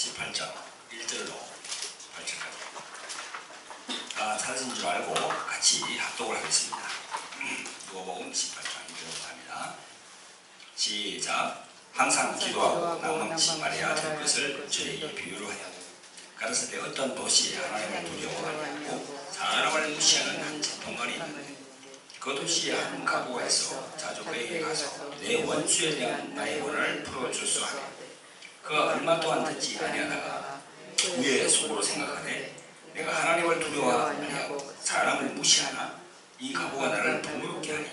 18장 1절로 8절까지 찾으신 줄 알고 같이 합독을 하겠습니다. 누가복음 18장 1절부터 합니다. 시작. 항상 기도하고 낭망치 말해야 될 것을 저에게 비유로 하여 가라사대 어떤 도시에 하나님을 두려워하고 사람을 무시하는 한 재판관이 있는데 그 도시에 한 가부가 있어 자주 그에게 가서 내 원수에 대한 나의 원한을 풀어줄 수 하며 그가 얼마 동안 듣지 아니하다가 후에 속으로 생각하되 내가 하나님을 두려워하고 사람을 무시하나 이 가부가 나를 부끄럽게 하니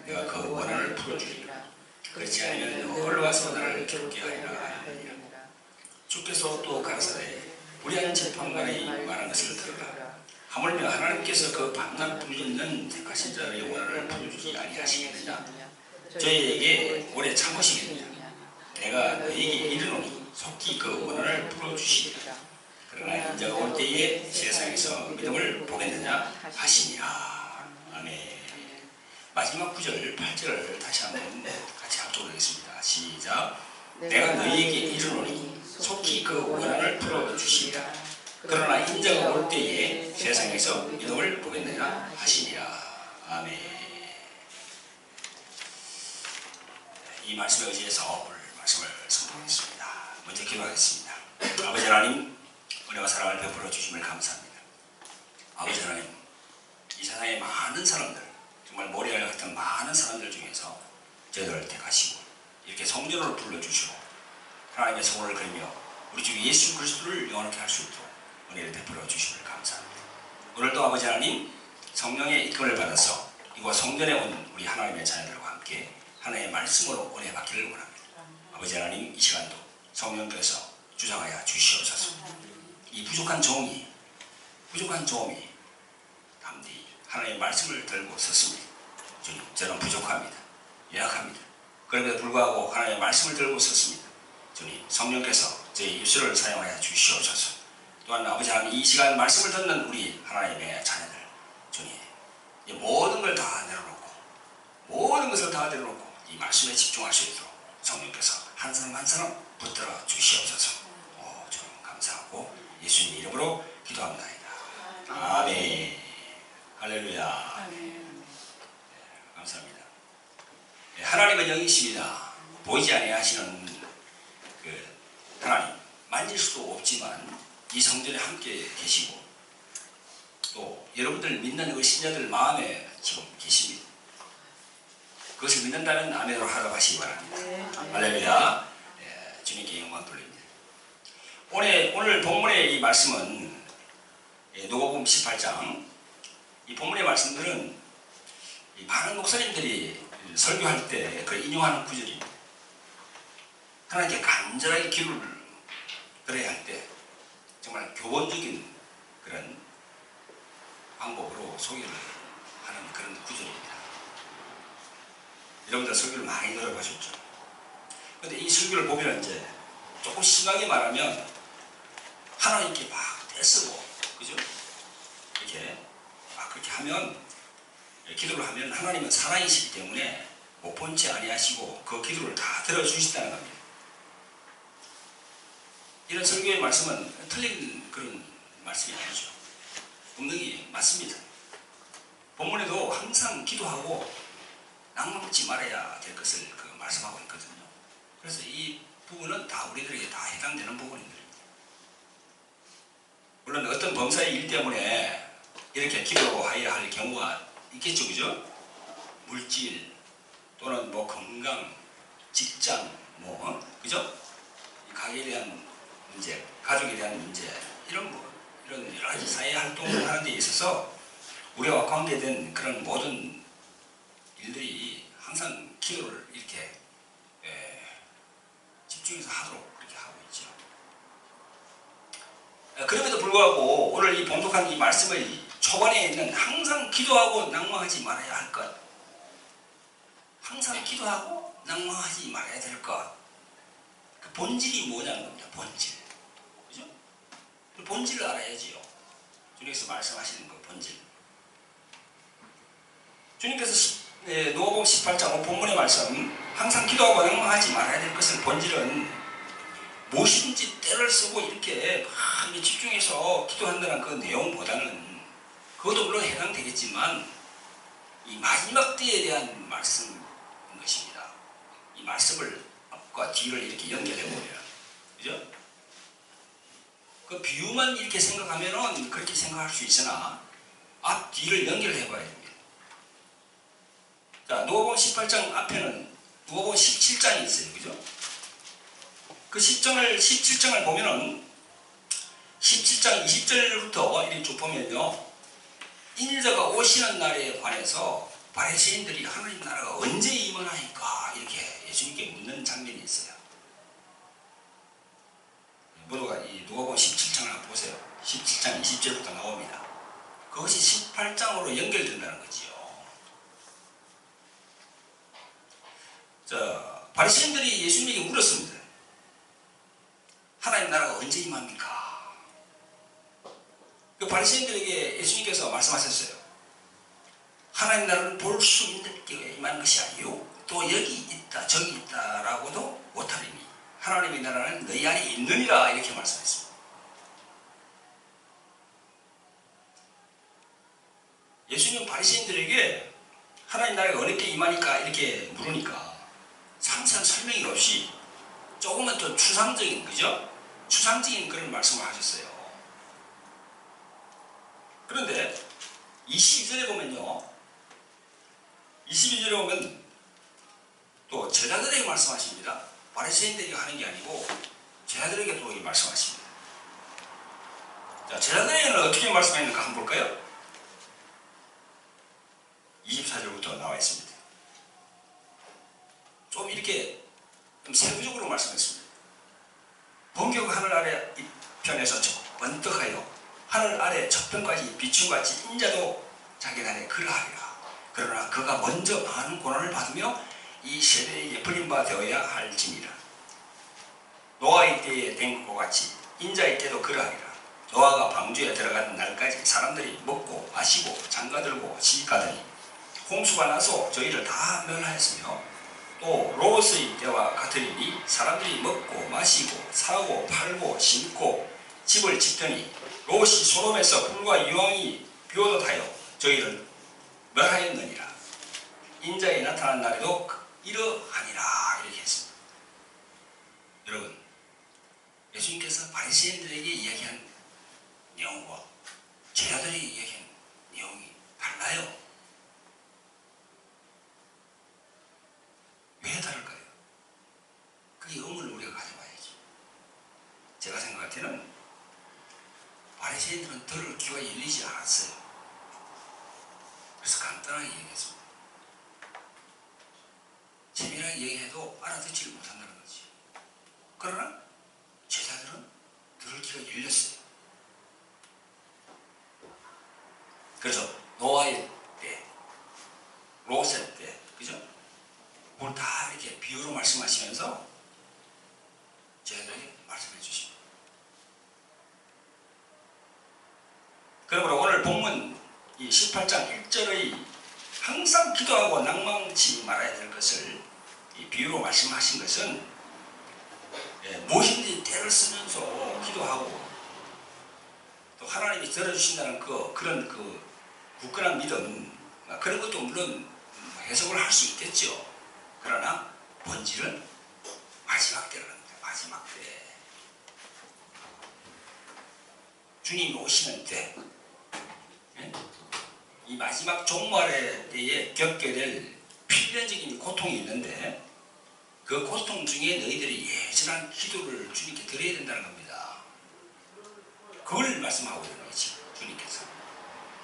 내가 그 원한을 풀어주리라. 그렇지 않으면 홀로 와서 나를 괴롭게 하리라 하느니라. 주께서 또 가라사대 불의한 재판관이 말한 것을 들으라. 하물며 하나님께서 그 밤낮 부르짖는 택하신 자의 원한을 풀어주지 아니하시겠느냐. 저희에게 오래 참으시겠느냐. 내가 너희에게 이르노니 속히 그 원한을 풀어주시리라. 그러나 인자가 올 때에 세상에서 믿음을 보겠느냐 하시니라. 아멘. 마지막 9절 8절을 다시 한번 같이 합독하겠습니다. 시작. 내가 너희에게 이르노니 속히 그 원한을 풀어주시리라. 그러나 인자가 올 때에 세상에서 믿음을 보겠느냐 하시니라. 아멘. 이 말씀에 의지해서 오늘 말씀을 선포하겠습니다. 먼저 기도하겠습니다. 아버지 하나님, 은혜와 사랑을 베풀어 주심을 감사합니다. 아버지 하나님, 이 세상의 많은 사람들, 정말 모래알 같은 많은 사람들 중에서 저희들을 택하시고 이렇게 성전으로 불러주시고 하나님의 소원을 그리며 우리 주 예수 그리스도를 영원하게 할 수 있도록 은혜를 베풀어 주심을 감사합니다. 오늘도 아버지 하나님, 성령의 이끌을 받아서 이곳 성전에 온 우리 하나님의 자녀들과 함께 하나님의 말씀으로 은혜 받기를 원합니다. 아버지 하나님, 이 시간도 성령께서 주장하여 주시옵소서. 이 부족한 종이 담대히 하나님의 말씀을 들고 섰습니다. 주님, 저는 부족합니다. 연약합니다. 그럼에도 불구하고 하나님의 말씀을 들고 섰습니다. 주님, 성령께서 저희 입술을 사용하여 주시옵소서. 또한 아버지 하나님, 이 시간 말씀을 듣는 우리 하나님의 자녀들, 주님, 이 모든 걸 다 내려놓고 모든 것을 다 내려놓고 이 말씀에 집중할 수 있도록 성령께서 한 사람 한 사람 붙들어 주시옵소서. 주님 감사하고 예수님 이름으로 기도합니다. 아멘. 할렐루야. 아멘. 감사합니다. 하나님은 영이십니다. 보이지 아니하시는 그 하나님, 만질 수도 없지만 이 성전에 함께 계시고 또 여러분들 믿는 그 신자들 마음에 지금 계십니다. 그것을 믿는다면 아멘으로 하라고 하시기 바랍니다. 할렐루야. 주님께 영광 돌립니다. 오늘 본문의 이 말씀은 누가복음 18장, 이 본문의 말씀들은 이 많은 목사님들이 설교할 때 그 인용하는 구절입니다. 하나님께 간절하게 기도를 드려야 할 때 정말 교본적인 그런 방법으로 소개를 하는 그런 구절입니다. 여러분들 설교를 많이 들어보셨죠? 근데 이 설교를 보면 이제 조금 심하게 말하면 하나님께 막 떼쓰고, 그죠? 이렇게 막 그렇게 하면, 기도를 하면 하나님은 살아계시기 때문에 못 본 채 아니하시고 그 기도를 다 들어주신다는 겁니다. 이런 설교의 말씀은 틀린 그런 말씀이 아니죠. 분명히 맞습니다. 본문에도 항상 기도하고 낭망치 말아야 될 것을 말씀하고 있거든요. 그래서 이 부분은 다 우리들에게 다 해당되는 부분입니다. 물론 어떤 범사의 일 때문에 이렇게 기도해야 할 경우가 있겠죠, 그죠? 물질 또는 뭐 건강, 직장, 그죠? 가게에 대한 문제, 가족에 대한 문제, 이런 여러 가지 사회 활동을 하는 데 있어서 우리와 관계된 그런 모든 일들이 항상 기도를 이렇게 집중해서 하도록 그렇게 하고 있죠. 그럼에도 불구하고 오늘 이 봉독한 이 말씀의 초반에 있는 항상 기도하고 낭망하지 말아야 할 것, 항상 기도하고 낭망하지 말아야 될 것, 그 본질이 뭐냐는 겁니다. 본질, 그죠? 그 본질을 알아야지요. 주님께서 말씀하시는 그 본질. 주님께서 누가복음 18장 본문의 말씀, 항상 기도하고 낭망하지 말아야 될 것은 본질은 무엇이든지 때를 쓰고 이렇게 막 집중해서 기도한다는 그 내용보다는 그것도 물론 해당되겠지만 이 마지막 때에 대한 말씀인 것입니다. 이 말씀을 앞과 뒤를 이렇게 연결해보면, 그죠? 그 비유만 이렇게 생각하면은 그렇게 생각할 수 있으나 앞 뒤를 연결해봐야 됩니다. 자, 누가복음 18장 앞에는 누가복음 17장이 있어요, 그죠? 그 17장을 보면은 17장 20절부터 이렇게 쭉 보면요, 인자가 오시는 날에 관해서 바리새인들이 하나님 나라가 언제 임하나이까 이렇게 예수님께 묻는 장면이 있어요. 모두가 이 누가복음 17장을 한번 보세요. 17장 20절부터 나옵니다. 그것이 18장으로 연결된다는 거지요. 자, 바리새인들이 예수님에게 물었습니다. 하나님 나라가 언제 임합니까? 그 바리새인들에게 예수님께서 말씀하셨어요. 하나님 나라는 볼 수 있는 게 임하는 것이 아니요, 또 여기 있다 저기 있다라고도 못하리니 하나님의 나라는 너희 안에 있느니라, 이렇게 말씀했습니다. 예수님은 바리새인들에게 하나님 나라가 어느 때 임하니까 이렇게 물으니까 상세한 설명이 없이 조금은 더 추상적인, 그죠? 추상적인 그런 말씀을 하셨어요. 그런데 22절에 보면요, 22절에 보면 또 제자들에게 말씀하십니다. 바리새인들에게 하는 게 아니고 제자들에게 또 말씀하십니다. 자, 제자들에게는 어떻게 말씀했는가 한번 볼까요? 24절부터 나와 있습니다. 좀 이렇게 좀 세부적으로 말씀했습니다. 본격 하늘 아래 편에서 번뜩하여 하늘 아래 저편까지 비춤같이 인자도 자기 날에 그러하리라. 그러나 그가 먼저 많은 고난을 받으며 이 세대에 예풀린 바 되어야 할지니라. 노아의 때에 된 것과 같이 인자의 때도 그러하리라. 노아가 방주에 들어가는 날까지 사람들이 먹고 마시고 장가들고 시집가더니 홍수가 나서 저희를 다 멸하였으며, 또 롯의 때와 같으리니 사람들이 먹고 마시고 사고 팔고 심고 집을 짓더니 롯이 소돔에서 불과 유황이 비오듯하여 저희를 멸하였느니라. 인자에 나타난 날에도 이러하니라, 이렇게 했습니다. 여러분, 예수님께서 바리새인들에게 이야기한 내용과 제자들에게 이야기한 내용이 달라요. 왜 다를까요? 그 의문을 우리가 가져봐야죠. 제가 생각할 때는 바리새인들은 들을 귀가 열리지 않았어요. 그래서 간단하게 얘기했습니다. 재미나게 얘기해도 알아듣지를 못한다는 거지. 그러나 제자들은 들을 귀가 열렸어요. 그래서 노아의 때, 롯의 때, 그죠? 그걸 다 이렇게 비유로 말씀하시면서 제자들에게 말씀해 주십니다. 그러므로 오늘 본문 이 18장 1절의 항상 기도하고 낭망치 말아야 될 것을 이 비유로 말씀하신 것은, 무엇인지 때를 쓰면서 기도하고 또 하나님이 들어주신다는 그런 굳건한 믿음, 그런 것도 물론 해석을 할 수 있겠죠. 그러나 본질은 마지막 때라는 거예요. 마지막 때, 주님이 오시는 때, 이 마지막 종말의 때에 겪게 될 필연적인 고통이 있는데, 그 고통 중에 너희들이 예전한 기도를 주님께 드려야 된다는 겁니다. 그걸 말씀하고 있는 거지, 주님께서.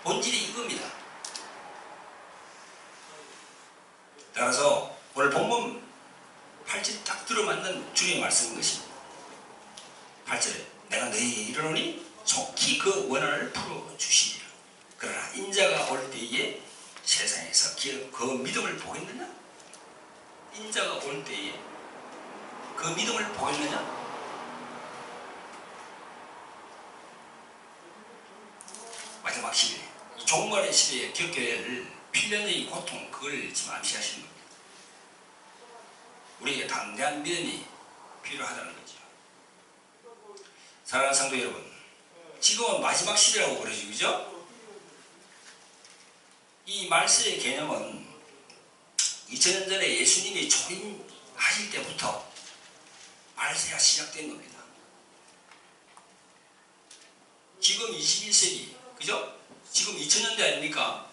본질이 이겁니다. 따라서 오늘 본문 8절이 딱 들어맞는 주님의 말씀인 것입니다. 8절에 내가 너희에게 이르노니 속히 그 원한을 풀어주시리라. 그러나 인자가 올 때에 세상에서 그 믿음을 보겠느냐? 인자가 올 때에 그 믿음을 보겠느냐? 마지막 시대, 이 종말의 시대에 겪어야 할 필연의 고통, 그걸 지금 암시하시는 겁니다. 우리에게 담대한 믿음이 필요하다는 거죠. 사랑하는 성도 여러분, 지금은 마지막 시대라고 그러죠, 그죠? 이 말세의 개념은 2000년 전에 예수님이 초림하실 때부터 말세가 시작된 겁니다. 지금 21세기, 그죠? 지금 2000년대 아닙니까?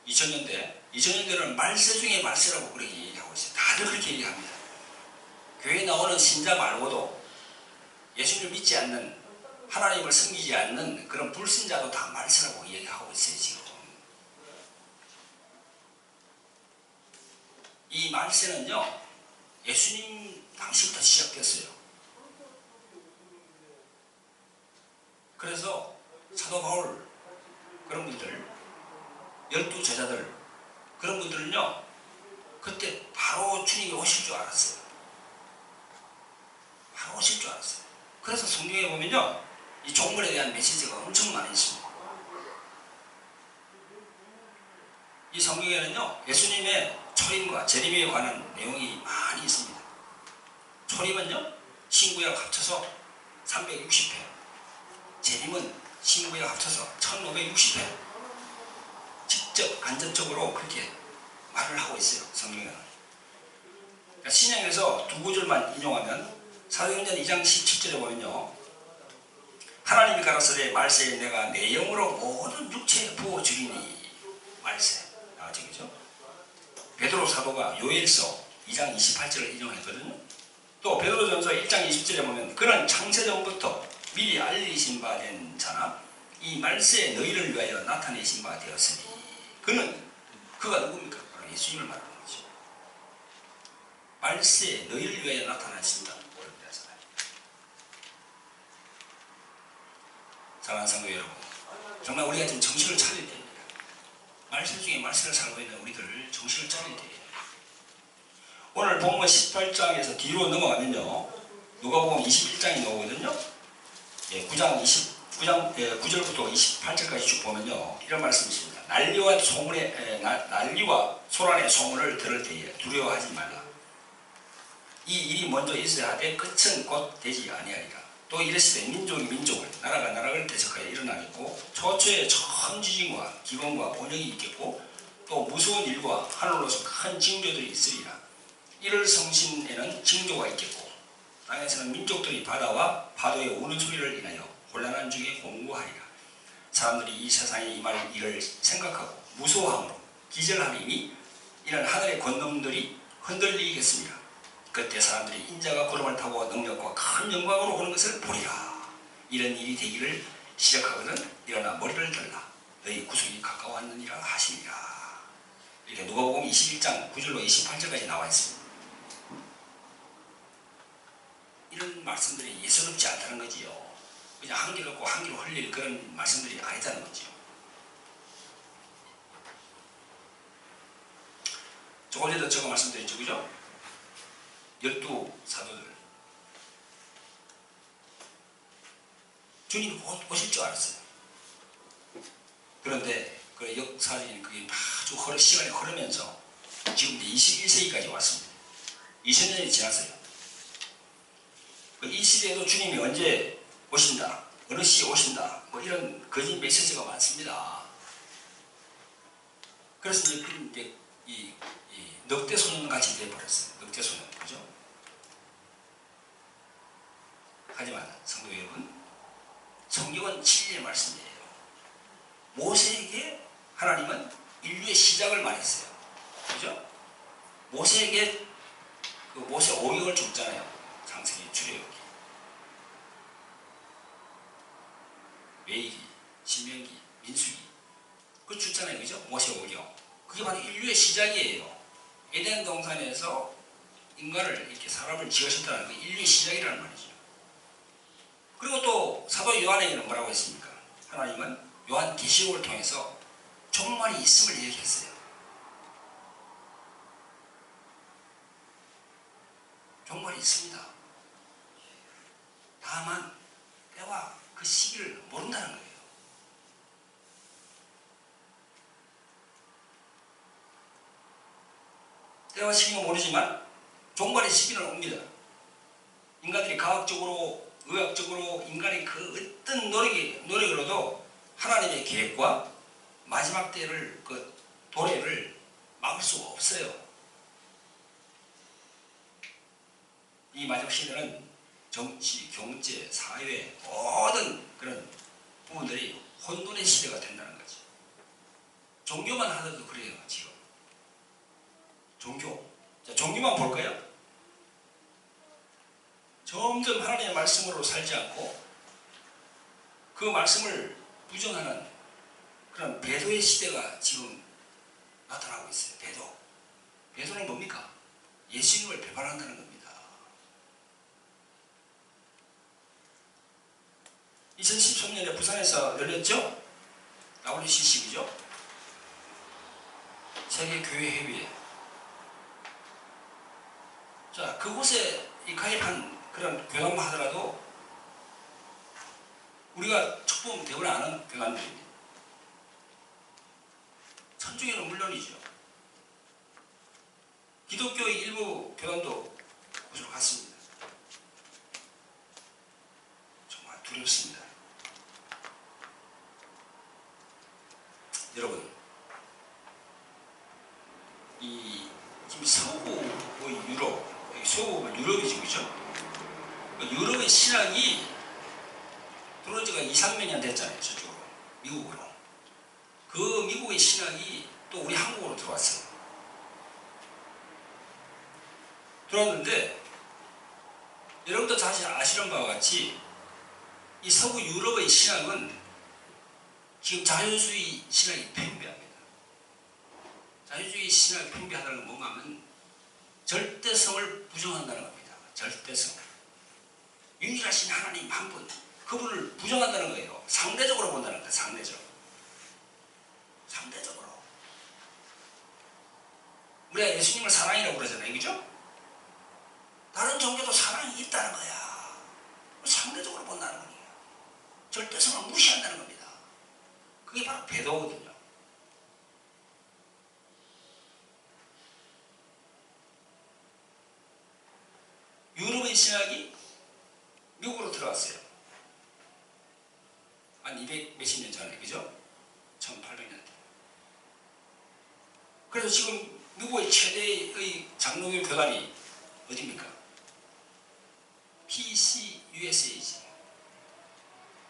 2000년대는 말세 중에 말세라고 그렇게 얘기하고 있어요. 다들 그렇게 얘기합니다. 교회에 나오는 신자 말고도 예수님을 믿지 않는, 하나님을 섬기지 않는 그런 불신자도 다 말세라고 얘기하고 있어요, 지금. 이 말세는요, 예수님 당시부터 시작됐어요. 그래서 사도 바울, 그런 분들, 12 제자들, 그런 분들은요, 그때 바로 주님이 오실 줄 알았어요. 바로 오실 줄 알았어요. 그래서 성경에 보면요, 이 종말에 대한 메시지가 엄청 많이 있습니다. 이 성경에는요, 예수님의 초림과 재림에 관한 내용이 많이 있습니다. 초림은요, 신구약 합쳐서 360회, 재림은 신구약 합쳐서 1560회, 직접 간접적으로 그렇게 말을 하고 있어요, 성경에는. 그러니까 신약에서 두 구절만 인용하면 사도행전 2장 17절에 보면요, 하나님이 가라사대 말세에 내가 내 영으로 모든 육체에 부어주리니, 말세 나왔죠, 그죠? 베드로 사도가 요엘서 2장 28절을 인용했거든요. 또 베드로전서 1장 20절에 보면 그는 창세전부터 미리 알리신 바 된 자나 이 말세에 너희를 위하여 나타내신 바 되었으니, 그가 누굽니까? 바로 예수님을 말하는 거죠. 말세에 너희를 위하여 나타나신다고 그럽니다. 사랑하는 성도 여러분, 정말 우리가 지금 정신을 차려야 됩니다. 말세 중에 말세를 살고 있는 우리들 정신을 차려야 돼요. 오늘 본문 18장에서 뒤로 넘어가면요, 누가복음 21장이 나오거든요. 9절부터 28절까지 쭉 보면요, 이런 말씀이 있습니다. 난리와 소란의 소문을 들을 때에 두려워하지 말라. 이 일이 먼저 있어야 하되 끝은 곧 되지 아니하리라. 또 이르시되 민족이 민족을, 나라가 나라를 대적하여 일어나겠고 초초에 큰 지진과 기근과 번영이 있겠고 또 무서운 일과 하늘로서 큰 징조들이 있으리라. 이를 성신에는 징조가 있겠고 땅에서는 민족들이 바다와 파도의 우는 소리를 인하여 곤란한 중에 공고하리라. 사람들이 이 세상에 임할 일을 생각하고 무서워함으로 기절하리니 이는 하늘의 권능들이 흔들리겠습니다. 그때 사람들이 인자가 구름을 타고 능력과 큰 영광으로 오는 것을 보리라. 이런 일이 되기를 시작하거든 일어나 머리를 들라. 너희 구속이 가까웠느니라 하시니라. 이렇게 누가복음 21장 9절로 28절까지 나와 있습니다. 이런 말씀들이 예사롭지 않다는 거지요. 그냥 한길 없고 한길 흘릴 그런 말씀들이 아니다는 거죠. 조금 전에 저거 말씀드렸죠, 그죠? 12 사도들, 주님 오실 줄 알았어요. 그런데 그 역사적인 그게 아주 시간이 흐르면서 지금 21세기까지 왔습니다. 2000년이 지났어요. 이 시대에도 주님이 언제 오신다, 어느 시에 오신다, 뭐 이런 거짓 메시지가 많습니다. 그래서 이제 이 늑대 소년 같이 되어버렸어요. 늑대 소년, 그죠? 하지만 성도 여러분, 성경은 진리의 말씀이에요. 모세에게 하나님은 인류의 시작을 말했어요. 그죠? 모세에게 그 모세 오경을 줬잖아요. 창세기, 출애굽기, 레위기, 신명기, 민수기, 그거 줬잖아요. 그죠? 모세 오경. 그게 바로 인류의 시작이에요. 에덴 동산에서 인간을 이렇게 사람을 지으셨다는 게 인류의 시작이라는 말이죠. 그리고 또 사도 요한에게는 뭐라고 했습니까? 하나님은 요한 계시록을 통해서 종말이 있음을 얘기했어요. 종말이 있습니다. 다만 때와 그 시기를 모른다는 거예요. 때와 시기는 모르지만 종말의 시기는 옵니다. 인간들이 과학적으로 의학적으로 인간의 그 어떤 노력으로도 하나님의 계획과 마지막 때를 그 도래를 막을 수가 없어요. 이 마지막 시대는 정치, 경제, 사회 모든 그런 부분들이 혼돈의 시대가 된다는 거죠. 종교만 하더라도 그래요. 지금 종교, 자, 종교만 볼까요? 점점 하나님의 말씀으로 살지 않고 그 말씀을 부정하는 그런 배도의 시대가 지금 나타나고 있어요. 배도는 뭡니까? 예수님을 배반한다는 겁니다. 2013년에 부산에서 열렸죠? WCC죠? 세계교회회의회. 자, 그곳에 가입한 그런 교단만 하더라도 우리가 척보면 대부분 아는 교단들입니다. 천주교는 물론이죠. 기독교의 일부 교단도 그곳으로 갔습니다. 정말 두렵습니다. 여러분, 지금 서부의 서부가 유럽이죠, 그죠? 유럽의 신학이 들어온 지가 2, 300년 됐잖아요, 저쪽으로. 미국으로. 그 미국의 신학이 또 우리 한국으로 들어왔어요. 들어왔는데, 여러분도 다시 아시는 바와 같이, 이 서부 유럽의 신학은 지금 자유주의 신학이 팽배합니다. 자유주의 신학이 팽배하다는 건 뭔가 하면 절대성을 부정한다는 겁니다. 절대성. 유일하신 하나님 한 분, 그분을 부정한다는 거예요. 상대적으로 본다는 거예요. 상대적으로. 우리가 예수님을 사랑이라고 그러잖아요. 그죠? 다른 종교도 사랑이 있다는 거야. 상대적으로 본다는 거예요. 절대성을 무시한다는 겁니다. 그게 바로 배도거든요. 유럽의 신학이 미국으로 들어왔어요. 한 200 몇십 년 전에, 그죠? 1800년대. 그래서 지금 미국의 최대의 장로교 교단이 어디입니까? PCUSA지.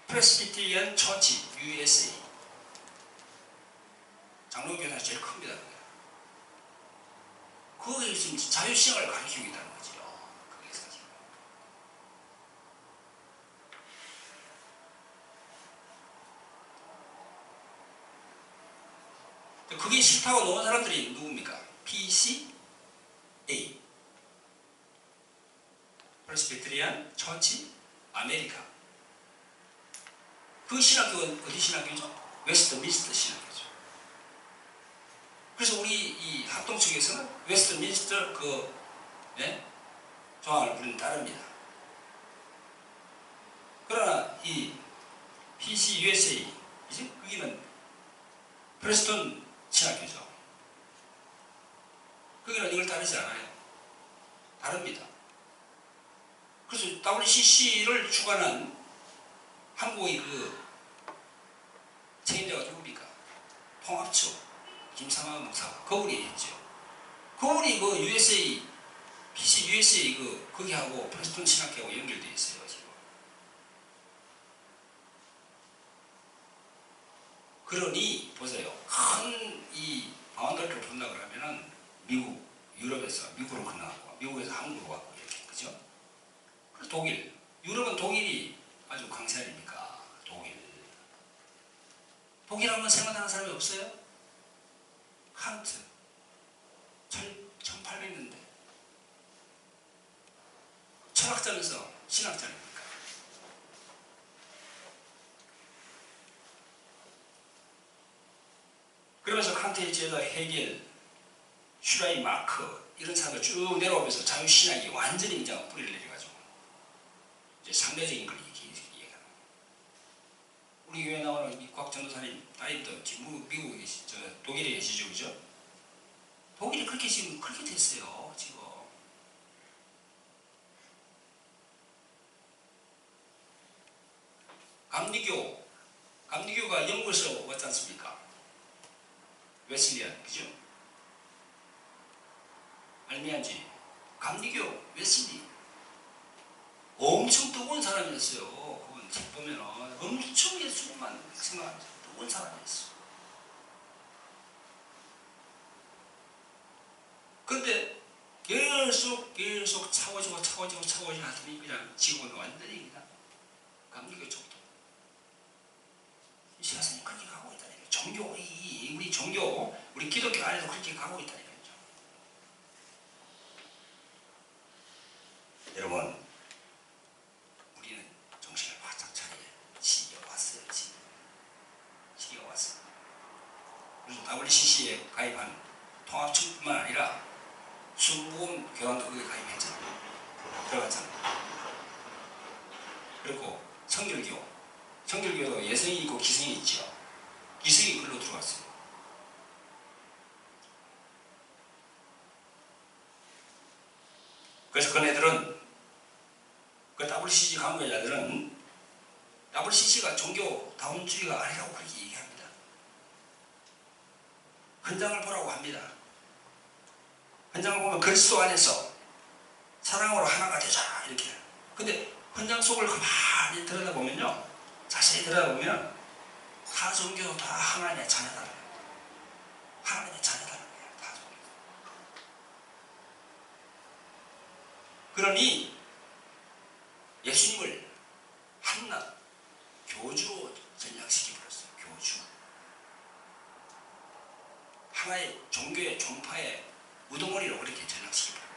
프레스비테리안 처치 USA. 장로교 교단이 제일 큽니다. 그게 지금 자유신학을 가르치고 있다는 거죠. 그게 사실. 그게 싫다고 놓은 사람들이 누굽니까? PCA. 프레스비테리안 처치 아메리카. 그 신학교는 어디 신학교죠? 웨스트민스터 신학교죠. 그래서 우리 이 합동 측에서는 웨스트민스터 조항을 우리는 따릅니다. 그러나 이 PCUSA, 이제 거기는 프레스턴 신학교죠. 거기는 이걸 따르지 않아요. 다릅니다. 그래서 WCC를 주관한 한국의 그 책임자가 누굽니까? 통합처 김상환 목사, 그분이 했죠. 그분이 그 USA, PCUSA 거기하고 프레스턴 신학교하고 연결되어 있어요, 지금. 그러니, 보세요. 큰 이 바운더리를 본다 그러면은 미국, 유럽에서 미국으로 건너갔고, 미국에서 한국으로 왔고, 이렇게, 그죠? 그리고 독일. 유럽은 독일이 아주 강세 아닙니까? 독일 하면 생각나는 사람이 없어요? 칸트. 1800년대. 철학자면서 신학자입니까? 그러면서 칸트의 제자 헤겔, 슈라이마커 이런 사람들 쭉 내려오면서 자유신학이 완전히 그냥 뿌리를 내려가지고 이제 상대적인 걸 얘기하는. 우리 교회 나오는 이 곽 전도사님 따님도 지금 미국에 계시죠, 독일에 계시죠, 그죠? 독일이 그렇게 지금 그렇게 됐어요, 지금. 감리교가 영국에서 왔지 않습니까? 웨슬리안, 그죠? 알미안주의, 감리교, 웨슬리. 엄청 뜨거운 사람이었어요. 그분 책 보면 엄청 예수님만 생각하면서 뜨거운 사람이었어. 그런데 계속 차고지고 하더니 그냥 지금은 완전히 그냥 감리교 쪽도 이 세상이 그렇게 가고 있다니까요. 우리 종교, 우리 기독교 안에도 그렇게 가고 있다니까요. 여러분, 우리는 정신을 바짝 차리게 시기가 왔어요. 시기가 왔어요. 그래서 WCC에 가입한 통합청뿐만 아니라 순복음 교단도 거기에 가입했잖아요. 들어갔잖아요. 그리고 성결교도 예성이 있고 기성이 있죠. 기성이 글로 들어갔어요. 그래서 그네들은, 그 WCC 강구자들은 WCC가 종교 다운주의가 아니라고 그렇게 얘기합니다. 헌장을 보라고 합니다. 헌장을 보면 그리스도 안에서 사랑으로 하나가 되자 이렇게. 근데 헌장 속을 가만히 들여다보면요, 자세히 들여다보면 다 종교도 다 하나님의 자녀다. 하나님의 자녀다는 거예요. 다 종교. 그러니 예수님을 한낱 교주로 전향시켜 버렸어요. 교주. 하나의 종교의 종파의 우두머리로 그렇게 전향시켜 버려요.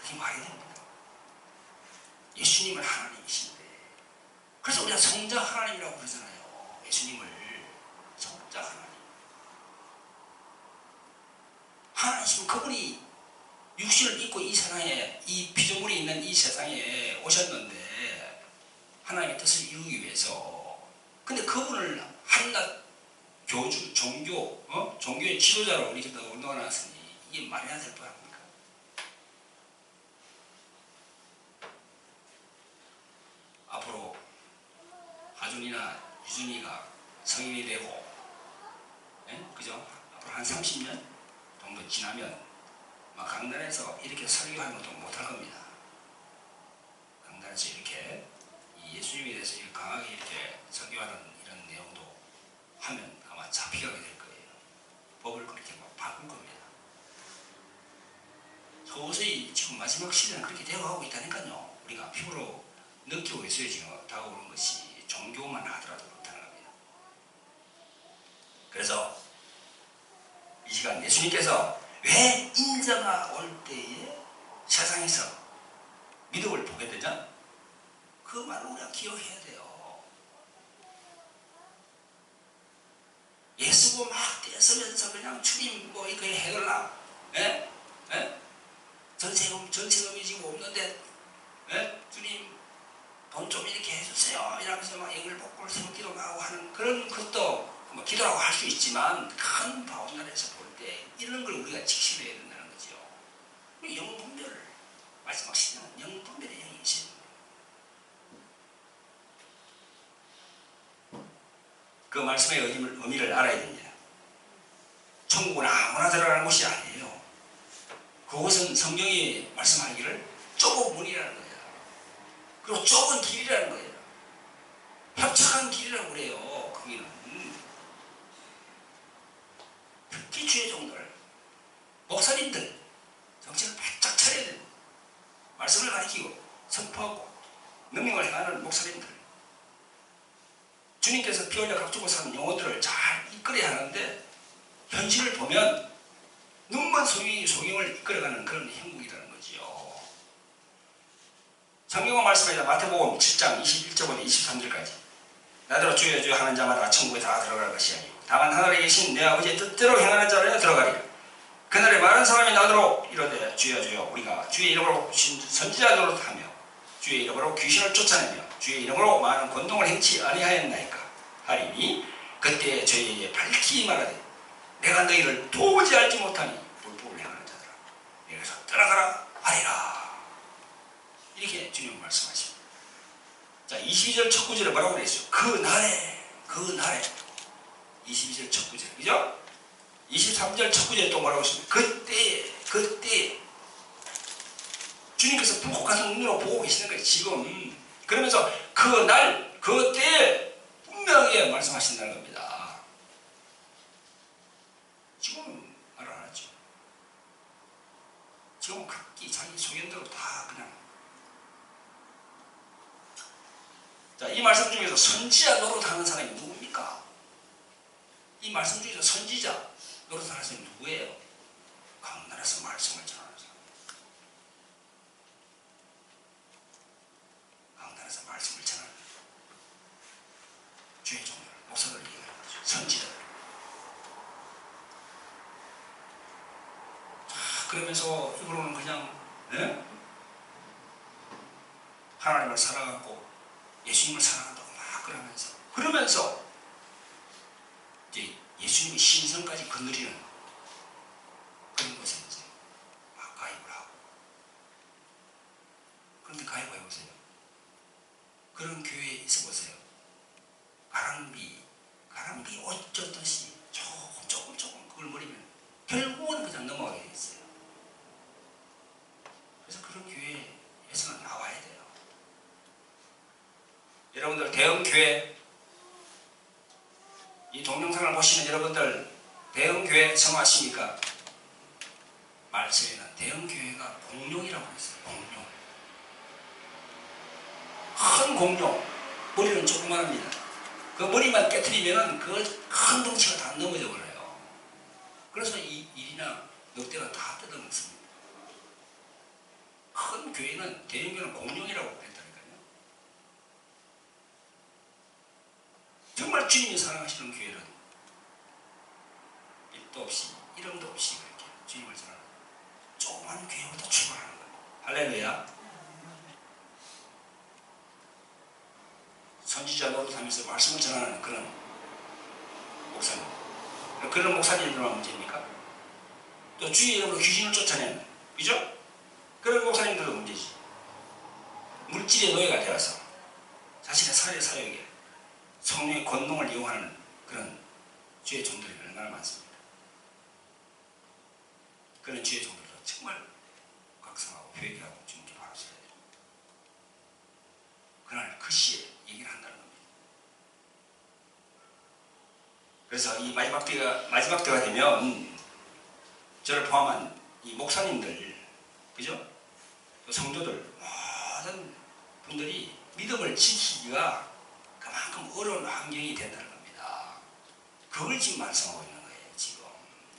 그게 말이 됩니다. 예수님은 하나님이신데, 그래서 우리가 성자 하나님이라고 그러잖아요. 예수님을 성자 하나님. 하나님, 그분이 육신을 입고 이 세상에, 이 피조물이 있는 이 세상에 오셨는데 하나님의 뜻을 이루기 위해서. 근데 그분을 한낱 교주, 종교의 지도자로 우리 기도가 운동해놨으니 이게 말이나 될 뻔합니까? 앞으로 하준이나 유준이가 성인이 되고, 그죠? 앞으로 한 30년 정도 지나면 막 강단에서 이렇게 설교하는 것도 못할 겁니다. 강단에서 이렇게 예수님에 대해서 강하게 이렇게 설교하는 이런 내용도 하면 아마 잡히게 될 거예요. 법을 그렇게 막 바꿀 겁니다. 서서히 지금 마지막 시대는 그렇게 되어가고 있다니까요. 우리가 피부로 느끼고 있어요. 지금 다가오는 것이 종교만 하더라도 그렇다는 겁니다. 그래서 이 시간 예수님께서 왜 인자가 올 때에 세상에서 믿음을 보게 되죠? 그 말을 우리가 기억해야 돼요. 예수고 막 떼서면서 그냥 주님 뭐 이거 해달라. 전세금이 지금 없는데, 주님 돈 좀 이렇게 해주세요. 이러면서 막 영일복골 세우기도 하고 하는 그런 것도 뭐 기도라고 할 수 있지만, 큰 바운나라에서 볼 때 이런 걸 우리가 직시해야 된다는 거죠. 영분별, 마지막 시대는 영분별의 영이 있어요. 그 말씀의 의미를 알아야 됩니다. 천국은 아무나 들어가는 곳이 아니에요. 그곳은 성경이 말씀하기를 좁은 문이라는 거예요. 그리고 좁은 길이라는 거예요. 협착한 길이라고 그래요. 거기는. 특히 주의 종들, 목사님들, 정신을 바짝 차려야 됩니다. 말씀을 가르치고 선포하고 능력을 행하는 목사님들, 주님께서 피 흘려 값주고 산 영혼들을 잘 이끌어야 하는데, 현실을 보면 눈먼 소경을 이끌어가는 그런 형국이라는 거지요. 성경은 말씀합니다. 마태복음 7장 21절부터 23절까지. 나더러 주여 주여 하는 자마다 천국에 다 들어갈 것이 아니고 다만 하늘에 계신 내 아버지의 뜻대로 행하는 자라야 들어가리라. 그날에 많은 사람이 나더러 이르되 주여 주여 우리가 주의 이름으로 선지자 노릇하며 주의 이름으로 귀신을 쫓아내며 주의 이름으로 많은 권능을 행치 아니하였나이까 하리니 그때 저희에게 밝히 말하되 내가 너희를 도무지 알지 못하니 불법을 행하는 자들아 여기서 떠나가라 하리라. 이렇게 주님은 말씀하십니다. 자, 22절 첫 구절에 뭐라고 그랬어요? 그 날에 22절 첫 구절, 그죠? 23절 첫 구절에 또 뭐라고 했습니까? 그때 주님께서 불꽃 같은 눈으로 보고 계시는 거예요, 지금. 그러면서 그때 분명하게 말씀하신다는 겁니다. 지금은 말 안 하죠. 지금은 각기 자기 소견대로 다 그냥. 자, 이 말씀 중에서 선지자 노릇하는 사람이 누굽니까? 이 말씀 중에서 선지자 노릇하는 사람이 누구예요? 강단에서 말씀을 전하는 사람. 강단에서 말씀을 전하는 주의 종들, 목사들을 얘기하는 거죠. 선지자. 그러면서 입으로는 그냥 하나님을 사랑하고 예수님을 사랑한다고 막 그러면서 이제 예수님의 신성까지 건드리는 그런 것에 이제 막 가입을 하고. 그런데 가입해 보세요. 그런 교회에 있어 보세요. 가랑비 어쩌듯이 조금 그걸 버리면 결국은 그냥 넘어가게 돼 있어요. 그래서 그런 교회에서는 나와야 돼요. 여러분들 대형교회, 이 동영상을 보시는 여러분들 대형교회 성화하십니까? 말씀에는 대형교회가 공룡이라고 했어요. 공룡. 큰 공룡. 머리는 조그만합니다. 그 머리만 깨트리면 그 큰 덩치가 다 넘어져 버려요. 그래서 이 일이나 늑대가 다 뜯어먹습니다. 큰 교회는, 대형교회는 공룡이라고 했다니까요. 정말 주님이 사랑하시는 교회는 일도 없이 이름도 없이 그렇게 주님을 전하는 조그만 교회부터 출발하는 거예요. 할렐루야. 선지자 노릇하면서 말씀을 전하는 그런 목사님. 그런 목사님들만 문제입니까? 또 주의 이름으로 귀신을 쫓아내는, 그죠? 그런 목사님들도 문제지. 물질의 노예가 되어서 자신의 사회 사역에 성령의 권능을 이용하는 그런 주의 종들이 얼마나 많습니다. 그런 주의 종들도 정말 각성하고 회개하고 주님께 바로 서야 돼요. 그날 그 시에 얘기를 한다는 겁니다. 그래서 이 마지막 때가 되면 저를 포함한 이 목사님들, 그죠? 또 성도들, 모든 분들이 믿음을 지키기가 그만큼 어려운 환경이 된다는 겁니다. 그걸 지금 말씀하고 있는 거예요. 지금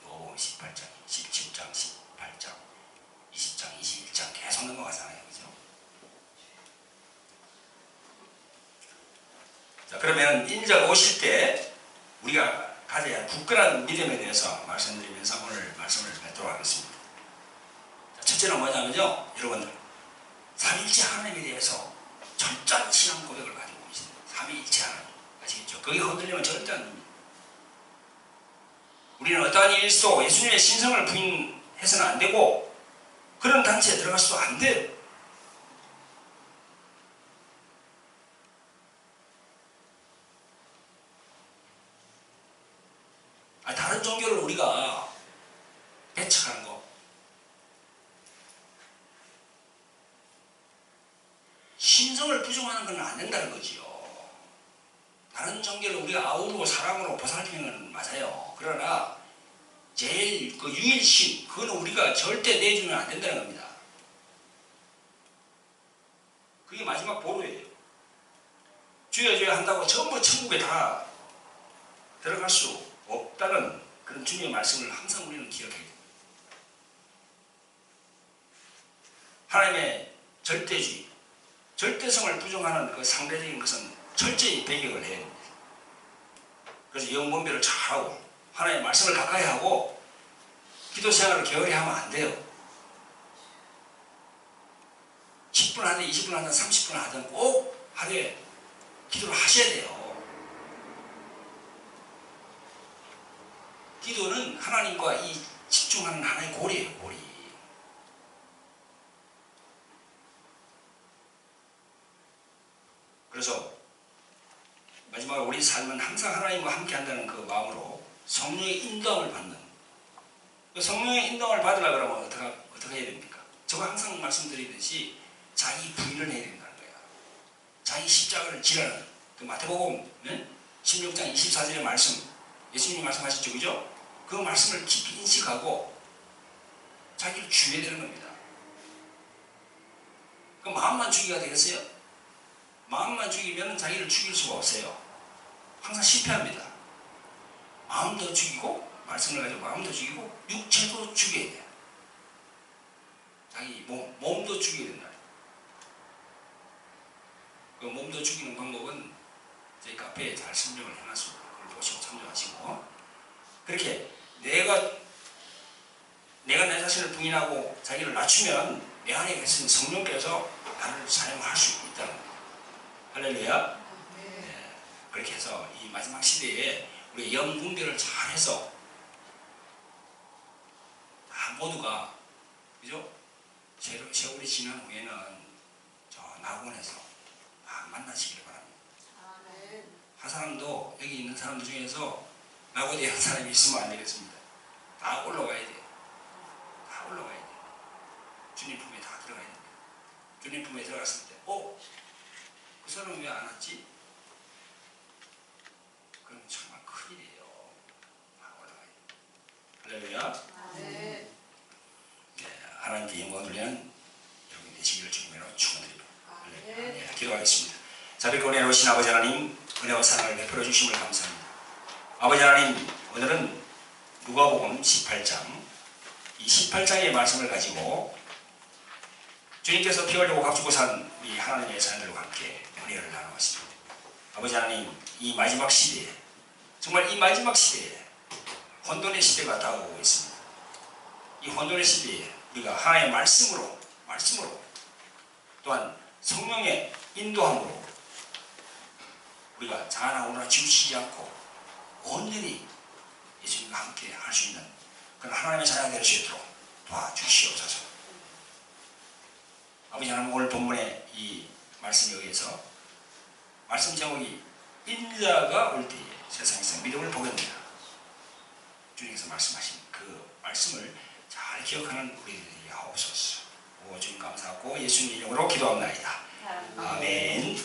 요한복음 18장, 17장, 18장, 20장, 21장 계속 넘어가잖아요. 그죠? 자, 그러면 인자가 오실 때 우리가 가져야 할 굳건한 믿음에 대해서 말씀드리면서 오늘 말씀을 맺도록 하겠습니다. 자, 첫째는 뭐냐면요, 여러분들 삼위일체 하나님에 대해서 철저한 신앙 고백을 가지고 있습니다. 삼위일체 하나님, 아시겠죠? 거기 흔들리면 절대 안 됩니다. 우리는 어떠한 일도 예수님의 신성을 부인해서는 안 되고 그런 단체에 들어가서도 안 돼요. 다른 종교를 우리가 배척하는 거, 신성을 부정하는 건 안 된다는 거지요. 다른 종교를 우리가 아우르고 사랑으로 보살피는 건 맞아요. 그러나 제일 그 유일신, 그거는 우리가 절대 내주면 안 된다는 겁니다. 그게 마지막 보루예요. 주여 주여 한다고 전부 천국에 다 들어갈 수 없다는 그런 주님의 말씀을 항상 우리는 기억해야 됩니다. 하나님의 절대주의, 절대성을 부정하는 그 상대적인 것은 철저히 배격을 해야 됩니다. 그래서 영분별을 잘하고 하나님의 말씀을 가까이 하고 기도 생활을 게을리 하면 안 돼요. 10분 하든 20분 하든 30분 하든 꼭 하루에 기도를 하셔야 돼요. 기도는 하나님과 이 집중하는 하나의 고리예요, 고리. 그래서 항상 하나님과 함께 한다는 그 마음으로 성령의 인도함을 받는, 그 성령의 인도함을 받으려 그러면 어떻게 해야 됩니까? 제가 항상 말씀드리듯이 자기 부인을 해야 된다는 거야. 자기 십자가를 지라는 그 마태복음 16장 24절의 말씀, 예수님이 말씀하셨죠, 그죠? 그 말씀을 깊이 인식하고 자기를 죽여야 되는 겁니다. 그 마음만 죽이가 되겠어요? 마음만 죽이면 자기를 죽일 수가 없어요. 항상 실패합니다. 마음도 죽이고, 말씀을 가지고 마음도 죽이고, 육체도 죽여야 돼요. 자기 몸도 죽여야 된다. 그 몸도 죽이는 방법은 저희 카페에 잘 설명을 해놨습니다. 그걸 보시고 참조하시고, 그렇게 내가 내 자신을 부인하고 자기를 낮추면 내 안에 계신 성령께서 나를 사용할 수 있다는 거예요. 할렐루야. 네. 그렇게 해서 이 마지막 시대에 우리 영분별을 잘해서 다 모두가, 그죠? 세월이 지난 후에는 저 낙원에서 만나시길 바랍니다. 한 사람도, 여기 있는 사람들 중에서 낙원에 대한 사람이 있으면 안 되겠습니다. 다 올라가야 돼요. 다 올라가야 돼요. 주님 품에 다 들어가야 됩니다. 주님 품에 들어갔을 때, 그 사람은 왜 안 왔지? 그럼 정말 큰일이에요. 다 올라가야 돼요. 할렐루야. 네, 하나님께 영광 돌리는 여러분 되시기를 주님으로 축원드립니다. 네, 기도하겠습니다. 자비롭고 은혜로우신 아버지 하나님, 은혜와 사랑을 베풀어 주심을 감사합니다. 아버지 하나님, 오늘은 누가복음 18장, 이 18장의 말씀을 가지고 주님께서 피 흘리고 값주고 산 우리 하나님의 자녀들과 함께 은혜를 나누었습니다. 아버지 하나님, 이 마지막 시대에, 정말 이 마지막 시대에 혼돈의 시대가 다가오고 있습니다. 이 혼돈의 시대에 우리가 하나님의 말씀으로 또한 성령의 인도함으로 우리가 자나 오나 지우치지 않고 온전히 예수님과 함께 할 수 있는 그런 하나님의 자녀가 될 수 있도록 도와주시옵소서. 아버지 하나님, 오늘 본문의 이 말씀에 의해서 말씀 제목이 인자가 올 때에 세상에서 믿음을 보겠느냐, 주님께서 말씀하신 그 말씀을 잘 기억하는 우리들이 하옵소서. 주님 감사하고 예수님 이름으로 기도합니다. 아멘.